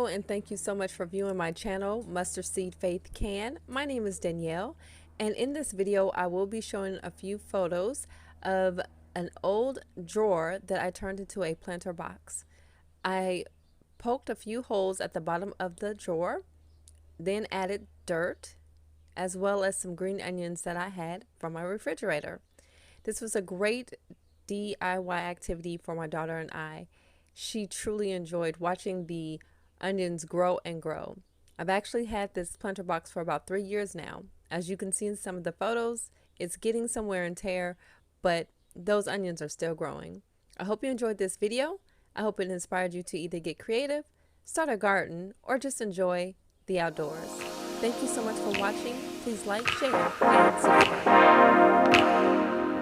Hello and thank you so much for viewing my channel, Mustard Seed Faith Can. My name is Danielle, and in this video I will be showing a few photos of an old drawer that I turned into a planter box. I poked a few holes at the bottom of the drawer, then added dirt as well as some green onions that I had from my refrigerator. This was a great DIY activity for my daughter and I. She truly enjoyed watching the onions grow and grow. I've actually had this planter box for about 3 years now. As you can see in some of the photos, it's getting some wear and tear, but those onions are still growing. I hope you enjoyed this video. I hope it inspired you to either get creative, start a garden, or just enjoy the outdoors. Thank you so much for watching. Please like, share, and subscribe.